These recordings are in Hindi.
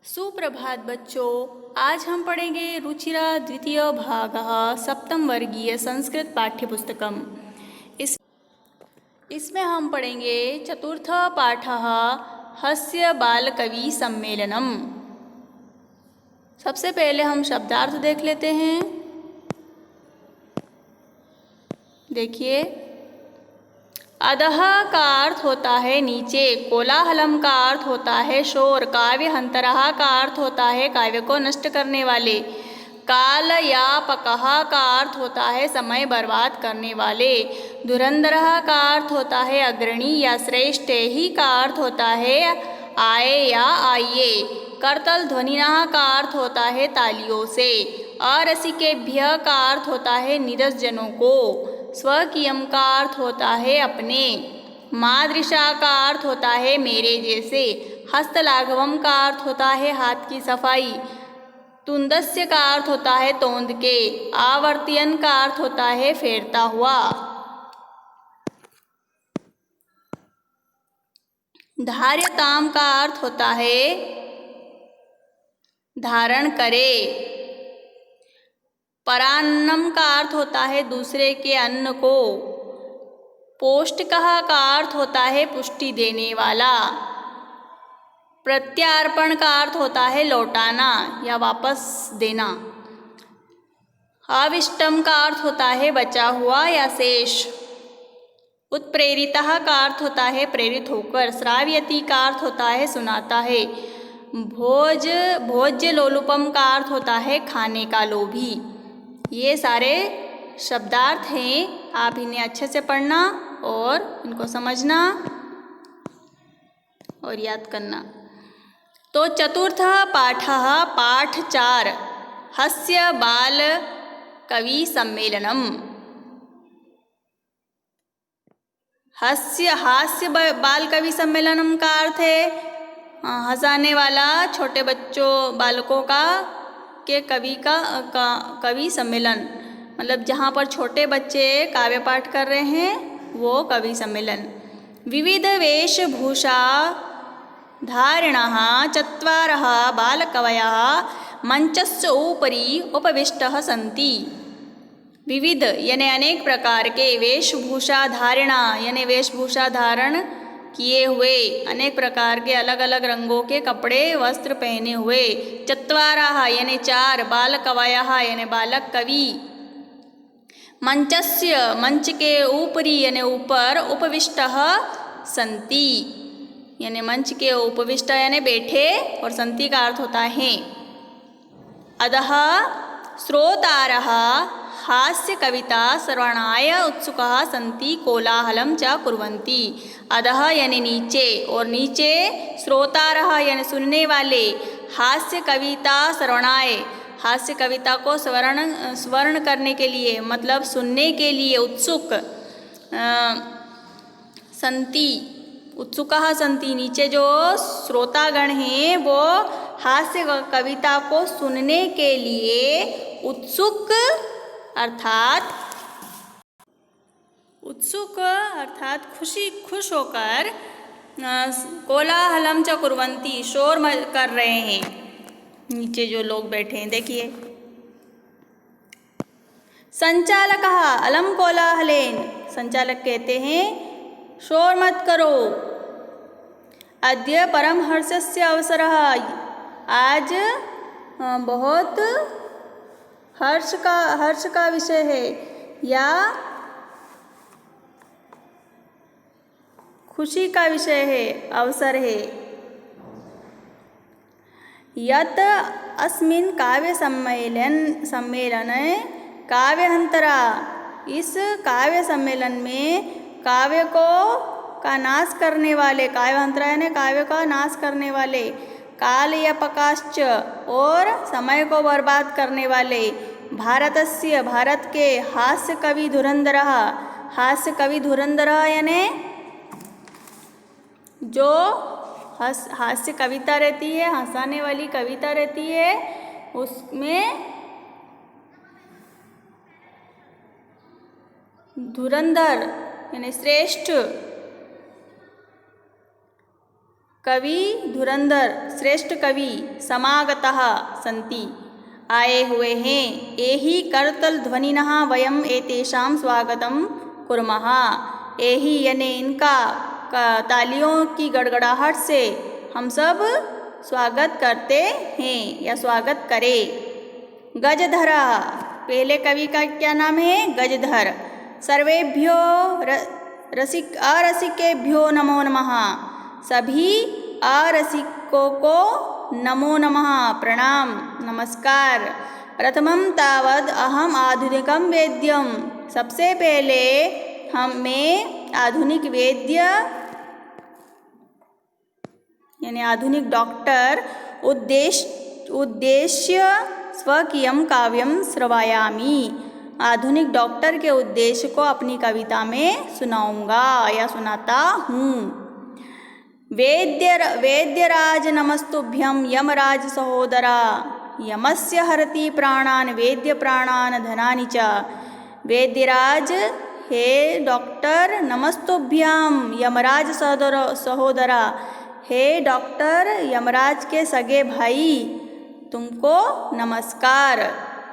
सुप्रभात बच्चों। आज हम पढ़ेंगे रुचिरा द्वितीय भाग सप्तम वर्गीय संस्कृत पाठ्यपुस्तकम। इसमें हम पढ़ेंगे चतुर्थ पाठ हस्य बालकवि सम्मेलनम। सबसे पहले हम शब्दार्थ देख लेते हैं। देखिए, अधः का अर्थ होता है नीचे, कोलाहलम का अर्थ होता है शोर, काव्य हंतरः का अर्थ होता है काव्य को नष्ट करने वाले, कालयापकः का अर्थ होता है समय बर्बाद करने वाले, धुरंधरः का अर्थ होता है अग्रणी या श्रेष्ठ, ही का अर्थ होता है आए या आइए, करतल ध्वनिनः का अर्थ होता है तालियों से, अरसिकेभ्यः का अर्थ होता है नीरस जनों को, स्वकीयम का अर्थ होता है अपने, मादृशा का अर्थ होता है मेरे जैसे, हस्तलाघवम का अर्थ होता है हाथ की सफाई, तुंदस्य का अर्थ होता है तोंद के, आवर्तियन का अर्थ होता है फेरता हुआ, धार्यताम का अर्थ होता है धारण करे, परान्नम का अर्थ होता है दूसरे के अन्न को, पौष्टिकः का अर्थ होता है पुष्टि देने वाला, प्रत्यार्पण का अर्थ होता है लौटाना या वापस देना, अविष्टम का अर्थ होता है बचा हुआ या शेष, उत्प्रेरितः का अर्थ होता है प्रेरित होकर, श्राव्यति का अर्थ होता है सुनाता है, भोज्य लोलुपम का अर्थ होता है खाने का लोभी। ये सारे शब्दार्थ हैं, आप इन्हें अच्छे से पढ़ना और इनको समझना और याद करना। तो चतुर्थ पाठ पाठ 4 हस्य बाल कवि सम्मेलनम। हास्य बाल कवि सम्मेलनम का अर्थ है हंसाने वाला छोटे बच्चों बालकों का के कवि सम्मेलन, मतलब जहाँ पर छोटे बच्चे काव्य पाठ कर रहे हैं वो कवि सम्मेलन। विविध वेशभूषा धारिणः चत्वारः बालकवयः मंचस्य उपरि उपविष्टः सन्ति। विविध यानी अनेक प्रकार के, वेशभूषा धारिणा यानी वेशभूषा धारण किए हुए, अनेक प्रकार के अलग अलग रंगों के कपड़े वस्त्र पहने हुए, चत्वारः यानी 4, बालकवयः यानी बालक कवि, मंचस्य मंच के ऊपरी यानी ऊपर, उपविष्टः सन्ति यानी मंच के उपविष्ट यानी बैठे, और सन्ति का अर्थ होता है अधः श्रोतारः हास्य कविता श्रवणाय उत्सुकाः सन्ति कोलाहलं च कुर्वन्ति। अधः यानी नीचे, और नीचे श्रोतारः यानी सुनने वाले, हास्य कविता श्रवणाय हास्य कविता को स्वर्ण करने के लिए मतलब सुनने के लिए उत्सुक, सन्ति उत्सुकाः सन्ति नीचे जो श्रोतागण हैं वो हास्य कविता को सुनने के लिए उत्सुक अर्थात खुश होकर कोलाहलम च कुर्वन्ति शोर कर रहे हैं नीचे जो लोग बैठे हैं। देखिए, संचालकः अलम कोलाहलेन, संचालक कहते हैं शोर मत करो, अद्य परमहर्षस्य अवसरः, आज बहुत हर्ष का विषय है या खुशी का विषय है, अवसर है। यत् अस्मिन् काव्य सम्मेलने काव्यहंतरा, इस काव्य सम्मेलन में काव्य का नाश करने वाले, काव्यहंतरा यानी काव्य का नाश करने वाले, कालयापकाश्च और समय को बर्बाद करने वाले, भारतस्य भारत के, हास्य कवि धुरंधरः, हास्य कवि धुरंधरः यानी जो हास्य कविता रहती है, हंसाने वाली कविता रहती है, उसमें धुरंधर यानी श्रेष्ठ, कवि धुरंधर श्रेष्ठ कवि समागतः सन्ति आए हुए हैं। एहि करतल ध्वनिनः वयम एतेषां स्वागतं कुर्मः। एहि यानी इनका तालियों की गड़गड़ाहट से हम सब स्वागत करते हैं या स्वागत करें। गजधर पहले कवि का क्या नाम है? गजधर। सर्वेभ्यो अरसिकेभ्यो नमो नमः। सभी अरसिकों को नमो नमः प्रणाम नमस्कार। प्रथमं तावद् अहम आधुनिकं वेद्यम। सबसे पहले मैं आधुनिक वेद्य यानी आधुनिक डॉक्टर उद्देश्य स्वकीयं काव्यं श्रवायामि। आधुनिक डॉक्टर के उद्देश्य को अपनी कविता में सुनाऊंगा या सुनाता हूँ। वेद्यराज नमस्तुभ्यं यमराज सहोदरा। यमस्य हरति प्राणान् वेद्य प्राणान् धनानि च। वेद्यराज हे डॉक्टर नमस्तुभ्यं यमराज सहोदरा। हे डॉक्टर यमराज के सगे भाई तुमको नमस्कार।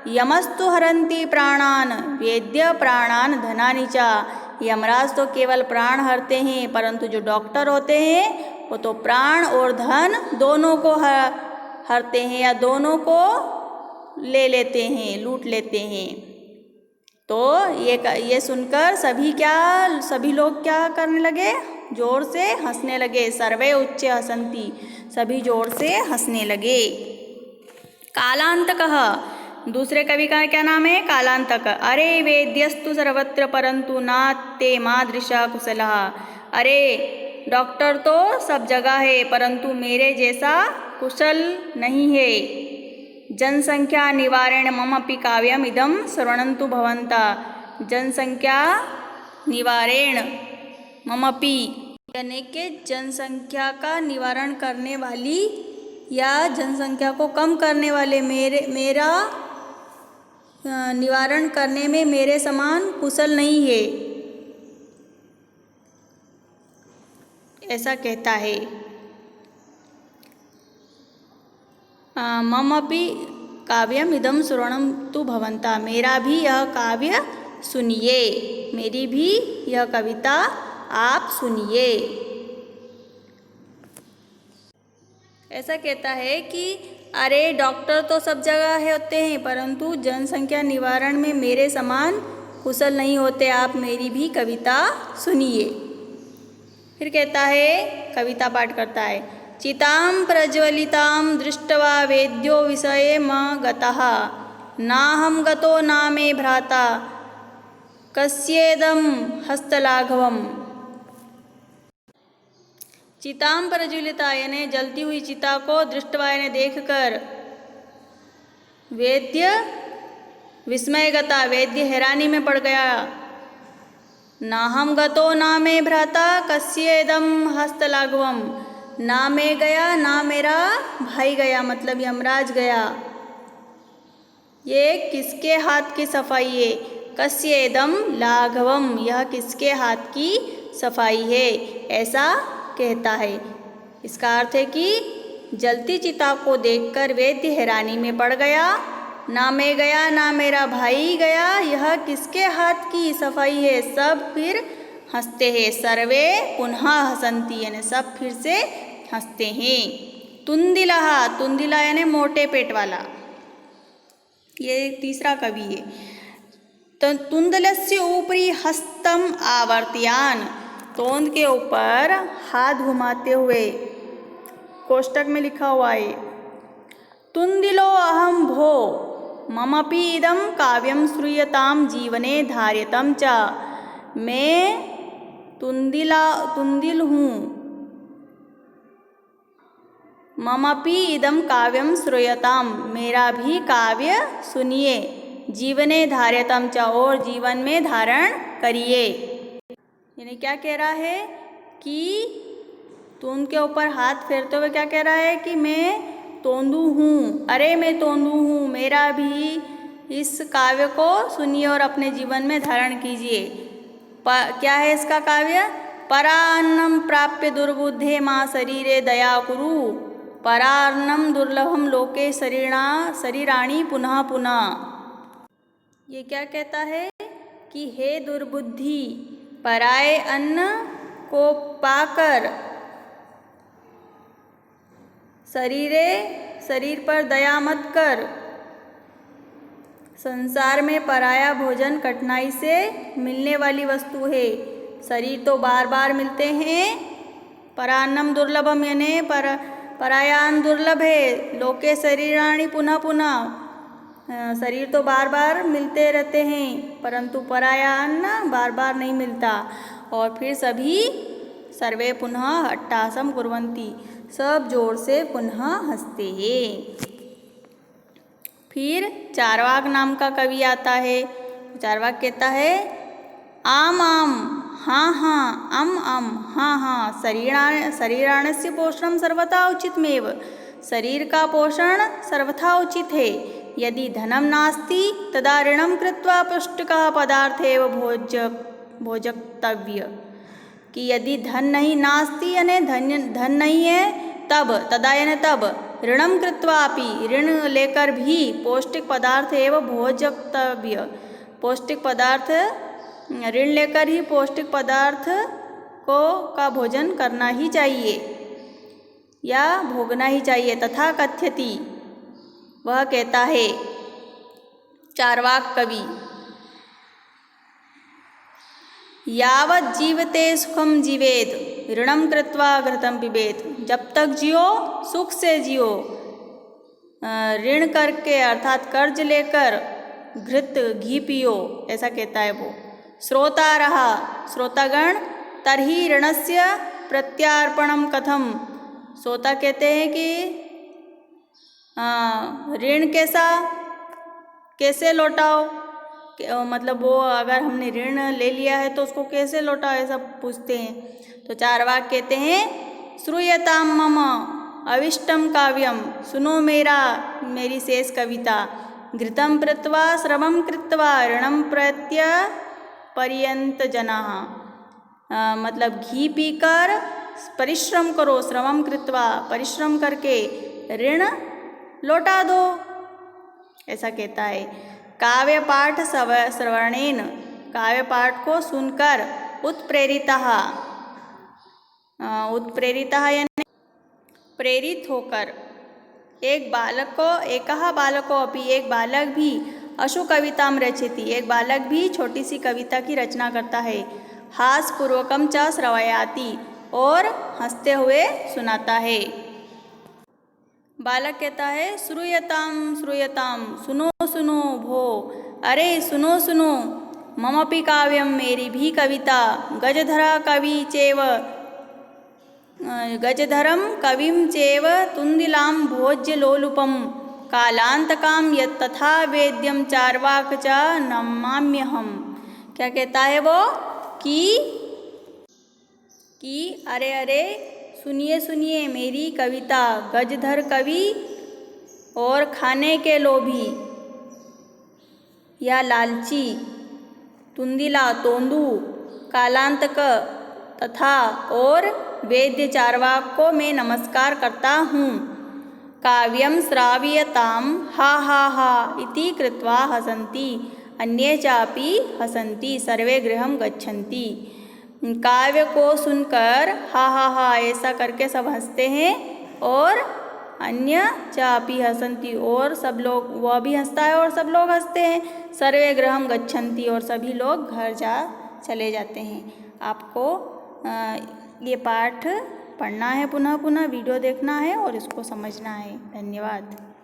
यमस्तु हरन्ति प्राणान् वेद्य प्राणान् धनानि च। यमराज तो केवल प्राण हरते हैं, परंतु जो डॉक्टर होते हैं वो तो प्राण और धन दोनों को हरते हैं या दोनों को ले लेते हैं, लूट लेते हैं। तो ये सुनकर सभी लोग क्या करने लगे? जोर से हंसने लगे। सर्वे उच्च हसन्ति, सभी जोर से हंसने लगे। कालांतकः दूसरे कवि का क्या नाम है? कालांतक। अरे वेद्यस्तु सर्वत्र परंतु नाते मादृशा कुशलः। अरे डॉक्टर तो सब जगह है परंतु मेरे जैसा कुशल नहीं है। जनसंख्या निवारण ममपि काव्यम इदं श्रवणन्तु भवन्तः। जनसंख्या निवारण ममपि यानी कि जनसंख्या का निवारण करने वाली या जनसंख्या को कम करने वाले मेरा निवारण करने में मेरे समान कुशल नहीं है, ऐसा कहता है। ममपि काव्यम इदं श्रवणन्तु भवन्तः। मेरा भी यह काव्य सुनिए, मेरी भी यह कविता आप सुनिए। ऐसा कहता है कि अरे डॉक्टर तो सब जगह होते हैं परंतु जनसंख्या निवारण में मेरे समान कुशल नहीं होते, आप मेरी भी कविता सुनिए। फिर कहता है, कविता पाठ करता है। चितां प्रज्वलितां दृष्ट्वा वेद्यो विषये म गतः। नाहं गतो न मे भ्राता कस्येदं हस्तलाघवम्। चितां प्रज्वलिता यानी जलती हुई चिता को दृष्टवा यानी देखकर वेद्य विस्मयगता वेद्य हैरानी में पड़ गया। नाहं गतो ना मे भ्राता कस्येदं हस्तलाघवम्। ना मैं गया ना मेरा भाई गया, मतलब यमराज गया। ये किसके हाथ की सफाई है? कस्येदं लाघवम, यह किसके हाथ की सफाई है, ऐसा कहता है। इसका अर्थ है कि जलती चिता को देखकर वेद्य हैरानी में पड़ गया। ना मैं गया ना मेरा भाई गया, यह किसके हाथ की सफाई है? सब फिर हंसते हैं। सर्वे पुनः हसन्ति यानी सब फिर से हंसते हैं। तुंदिलः, तुंदिला यानी मोटे पेट वाला, ये तीसरा कवि है। तो तुंदलस्य ऊपरी हस्तम आवर्तयान, तोंद के ऊपर हाथ घुमाते हुए, कोष्टक में लिखा हुआ है। तुंदिलो अहम भो ममपि इदं काव्यम श्रूयताम जीवने धार्यतम च। मैं तुंदिल हूँ। ममपि इदं काव्यम श्रूयताम, मेरा भी काव्य सुनिए। जीवने धार्यतम च, और जीवन में धारण करिए। यानी क्या कह रहा है कि तुंद के ऊपर हाथ फेरते हुए क्या कह रहा है कि मैं तोंदू हूँ। अरे मैं तोंदू हूँ, मेरा भी इस काव्य को सुनिए और अपने जीवन में धारण कीजिए। क्या है इसका काव्य? परान्नं प्राप्य दुर्बुद्धे मा शरीरे दया कुरु। परान्नं दुर्लभम लोके शरीराणि पुनः पुनः। ये क्या कहता है कि हे दुर्बुद्धि, पराये अन्न को पाकर शरीर पर दया मत कर। संसार में पराया भोजन कठिनाई से मिलने वाली वस्तु है। शरीर तो बार बार मिलते हैं। परान्नम दुर्लभम यानी परायान दुर्लभ है। लोके शरीराणि पुनः पुनः, शरीर तो बार बार मिलते रहते हैं परंतु पराया अन्न बार बार नहीं मिलता। और फिर सभी सर्वे पुनः अट्टासम कुर्वन्ति, सब जोर से पुनः हंसते हैं। फिर चारवाक नाम का कवि आता है। चारवाक कहता है आम आम हाँ हाँ अम अम हाँ हाँ शरीराणस्य पोषणं सर्वथा उचितमेव। शरीर का पोषण सर्वथा उचित है। यदि धनम नास्ति तदा ऋणम कृत्वा पौष्टिकः पदार्थेव भोजक्तव्य। कि यदि धन नहीं नास्ति यानी धन नहीं है तदा यानी तब ऋणम कृत्वापि ऋण लेकर भी पौष्टिक पदार्थ एवं भोजक्तव्य। पौष्टिक पदार्थ ऋण लेकर ही पौष्टिक पदार्थ का भोजन करना ही चाहिए या भोगना ही चाहिए। तथा कथ्यति, वह कहता है चारवाक कवि, यावत् जीवते सुखम जीवेत ऋणम कृत्वा घृतम पिबेत। जब तक जियो सुख से जियो, ऋण करके अर्थात कर्ज लेकर घृत घी पियो, ऐसा कहता है वो। श्रोता रहा श्रोतागण, तर्हि ऋणस्य प्रत्यार्पणम कथम। श्रोता कहते हैं कि ऋण कैसे लौटाओ, मतलब वो अगर हमने ऋण ले लिया है तो उसको कैसे लौटाओ, ऐसा पूछते हैं। तो चारवाक कहते हैं श्रूयताम मम अविष्टम काव्यम, सुनो मेरी शेष कविता। घृतम पृत्वा श्रमं कृत्वा ऋणम पर्यंत जनाः। मतलब घी पीकर परिश्रम करो, श्रमं कृत्वा परिश्रम करके ऋण लौटा दो, ऐसा कहता है। काव्य पाठ श्रवणेन, काव्य पाठ को सुनकर उत्प्रेरितः यानी प्रेरित होकर, एक बालको अपि, एक बालक भी अशु कविताम रचयति, एक बालक भी छोटी सी कविता की रचना करता है। हासपूर्वकम च श्रवयाति, और हंसते हुए सुनाता है। बालक कहता है श्रूयताम सुनो सुनो भो, अरे सुनो सुनो, ममपि काव्यम, मेरी भी कविता। गजधरम कविम चेव तुंदिलाम भोज्य लोलुपम, कालांतकाम यत्तथा वेद्यम चार्वाक च नमाम्यहम। क्या कहता है वो कि अरे अरे सुनिए सुनिए मेरी कविता। गजधर कवि और खाने के लोभी या लालची, तुंदिला तोंदू, कालांतक तथा और वेद्य चारवाक को मैं नमस्कार करता हूँ। काव्यम श्राव्यताम हा हा हा इति कृत्वा हसन्ति, अन्ये चापि हसन्ति, सर्वे गृहं गच्छन्ति। काव्य को सुनकर हा हा हा ऐसा करके सब हंसते हैं, और अन्य चापि हसन्ति, और सब लोग, वह भी हंसता है और सब लोग हंसते हैं। सर्वे गृहं गच्छन्ति, और सभी लोग घर चले जाते हैं। आपको ये पाठ पढ़ना है, पुनः पुनः वीडियो देखना है और इसको समझना है। धन्यवाद।